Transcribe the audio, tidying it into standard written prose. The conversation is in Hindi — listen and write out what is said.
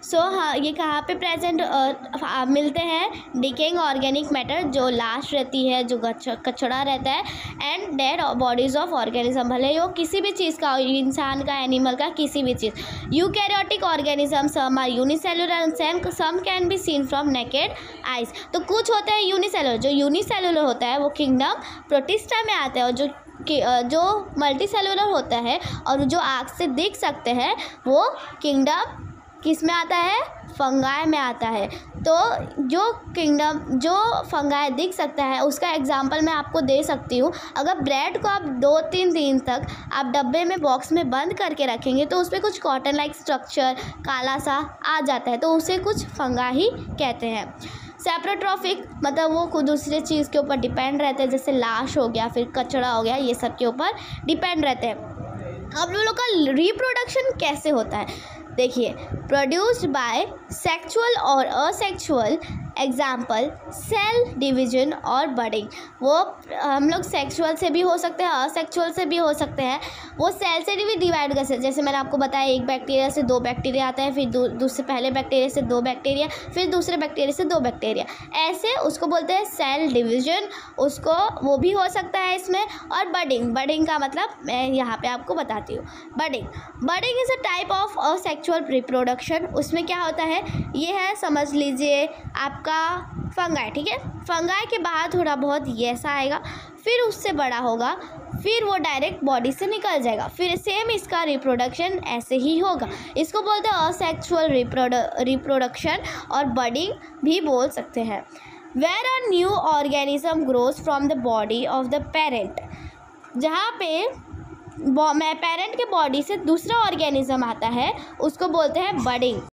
सो हाँ, ये कहाँ पे प्रेजेंट मिलते हैं? डिकेइंग ऑर्गेनिक मैटर जो लास्ट रहती है, जो कचड़ा रहता है, and dead bodies of organism, भले ही वो किसी भी चीज़ का, इंसान का, एनिमल का, किसी भी चीज़। Eukaryotic organism some are unicellular and some can be seen from naked eyes. तो कुछ होता है यूनिसेलुलर, जो यूनिसेलुलर होता है वो किंगडम प्रोटिस्टा में आता है, और जो मल्टी सेलुलर होता है और जो आँख से देख सकते हैं वो किंगडम किस में आता है? फंगाई में आता है। तो जो फंगाई दिख सकता है उसका एग्जांपल मैं आपको दे सकती हूँ। अगर ब्रेड को आप 2-3 दिन तक आप डब्बे में, बॉक्स में बंद करके रखेंगे तो उसमें कुछ कॉटन लाइक स्ट्रक्चर काला सा आ जाता है, तो उसे कुछ फंगाई कहते हैं। सेप्रोट्रॉफिक मतलब वो खुद दूसरे चीज़ के ऊपर डिपेंड रहते हैं, जैसे लाश हो गया, फिर कचड़ा हो गया, ये सब के ऊपर डिपेंड रहते हैं। अब लोगों का रिप्रोडक्शन कैसे होता है? देखिए, प्रोड्यूस्ड बाय सेक्सुअल और असेक्सुअल, एग्जाम्पल सेल डिवीजन और बडिंग। वो हम लोग सेक्सुअल से भी हो सकते हैं, असेक्सुअल से भी हो सकते हैं। वो सेल से भी डिवाइड कर सकते हैं, जैसे मैंने आपको बताया, एक बैक्टीरिया से 2 बैक्टीरिया आता है, फिर दूसरे पहले बैक्टीरिया से 2 बैक्टीरिया, फिर दूसरे बैक्टीरिया से 2 बैक्टीरिया, ऐसे उसको बोलते हैं सेल डिवीजन, उसको वो भी हो सकता है इसमें। और बडिंग का मतलब मैं यहाँ पे आपको बताती हूँ। Budding is a type of asexual reproduction. उसमें क्या होता है, ये है, समझ लीजिए आपका फंगाई, ठीक है। फंगाई के बाद थोड़ा बहुत ये ऐसा आएगा, फिर उससे बड़ा होगा, फिर वो डायरेक्ट बॉडी से निकल जाएगा, फिर सेम इसका रिप्रोडक्शन ऐसे ही होगा। इसको बोलते हैं असेक्सुअल रिप्रोडक्शन, और बडिंग भी बोल सकते हैं। Where a new organism grows from the body of the parent, जहाँ पे पेरेंट के बॉडी से दूसरा ऑर्गेनिज्म आता है उसको बोलते हैं बडिंग।